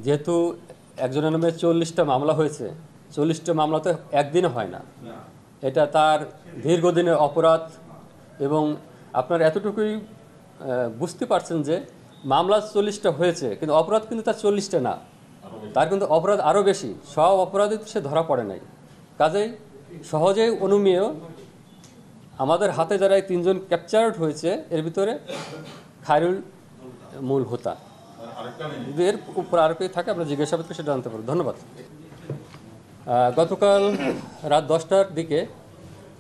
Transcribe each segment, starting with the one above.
যেহেতু একজনের নামে 40টা মামলা হয়েছে, 40টা মামলা তো একদিনে হয় না, এটা তার দীর্ঘদিনের অপরাধ। এবং আপনারা এতটুকুই বুঝতে পারছেন যে মামলা 40টা হয়েছে, কিন্তু অপরাধ কিন্তু তার 40টা না, তার কিন্তু অপরাধ আরও বেশি। সব অপরাধে সে ধরা পড়ে নাই। কাজেই সহজেই অনুমেয় আমাদের হাতে যারা এই 3জন ক্যাপচার্ড হয়েছে, এর ভিতরে খায়রুল মূল হোতা। যদি এর উপর আরও পেয়ে থাকে আমরা জিজ্ঞাসাবাদ করে সেটা জানতে পারবো। ধন্যবাদ। গতকাল রাত 10টার দিকে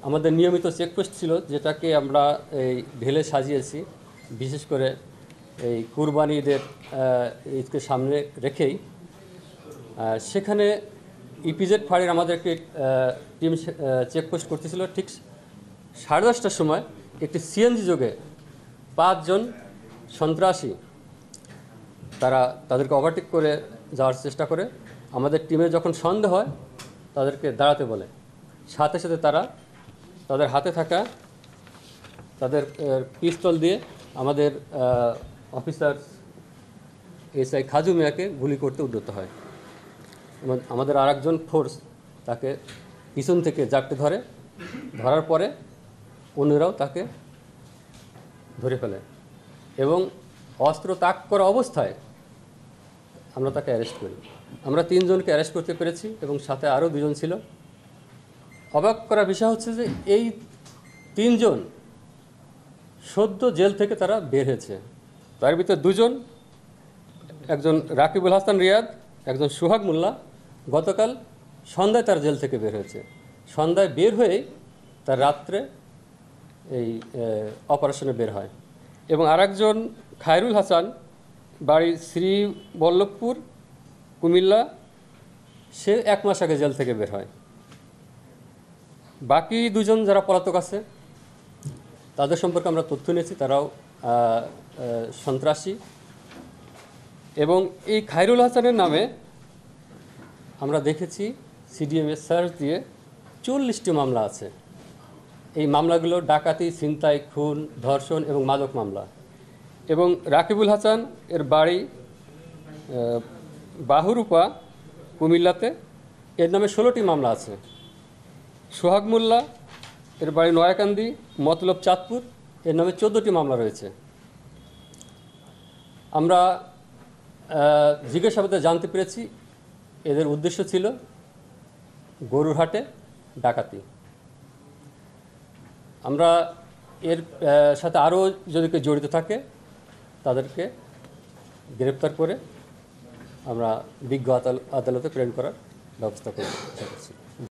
আমাদের নিয়মিত চেকপোস্ট ছিল, যেটাকে আমরা এই ঢেলে সাজিয়েছি, বিশেষ করে এই কুরবানি ঈদের ঈদকে সামনে রেখেই। সেখানে ইপিজেড ফাঁড়ির আমাদের একটি টিম চেকপোস্ট করতেছিল। ঠিক 10:30টার সময় একটি সিএনজি যোগে 5 জন সন্ত্রাসী তাদেরকে ওভারটেক করে যাওয়ার চেষ্টা করে। আমাদের টিমে যখন সন্দেহ হয় তাদেরকে দাঁড়াতে বলে, সাথে সাথে তাদের হাতে থাকা তাদের পিস্তল দিয়ে আমাদের অফিসার এসআই খাজু মিয়াকে গুলি করতে উদ্যত হয়। আমাদের আরেকজন ফোর্স তাকে পিছন থেকে জাপটে ধরার পরে অন্যরাও তাকে ধরে ফেলে এবং অস্ত্র তাক করা অবস্থায় আমরা তাকে অ্যারেস্ট করি। আমরা 3 জনকে অ্যারেস্ট করতে পেরেছি এবং সাথে আরও 2 জন ছিল। অবাক করার বিষয় হচ্ছে যে এই 3 জন সদ্য জেল থেকে তারা বের হয়েছে। তার ভিতরে 2 জন, একজন রাকিবুল হাসান রিয়াদ, একজন সোহাগ মোল্লা, গতকাল সন্ধ্যায় তার জেল থেকে বের হয়েছে। সন্ধ্যায় বের হয়েই তার রাত্রে এই অপারেশনে বের হয়। এবং আরেকজন খায়রুল হাসান, বাড়ি শ্রীবল্লভপুর, কুমিল্লা, সে 1 মাস আগে জেল থেকে বের হয়। বাকি 2 জন যারা পলাতক আছে তাদের সম্পর্কে আমরা তথ্য নিয়েছি, তারাও সন্ত্রাসী। এবং এই খায়রুল হাসানের নামে আমরা দেখেছি সিডিএমএ সার্চ দিয়ে 40টি মামলা আছে। এই মামলাগুলো ডাকাতি, ছিনতাই, খুন, ধর্ষণ এবং মাদক মামলা। এবং রাকিবুল হাসান এর বাড়ি বাহুরূপা, কুমিল্লাতে, এর নামে 16টি মামলা আছে। সোহাগ মোল্লা এর বাড়ি নয়াকান্দি, মতলব চাঁদপুর, এর নামে 14টি মামলা রয়েছে। আমরা জিজ্ঞাসাবাদে জানতে পেরেছি এদের উদ্দেশ্য ছিল গরুরহাটে ডাকাতি। আমরা এর সাথে আরও যদি কেউ জড়িত থাকে তাদেরকে গ্রেপ্তার করে আমরা বিজ্ঞ আদালতে প্রেরণ করার ব্যবস্থা করছি।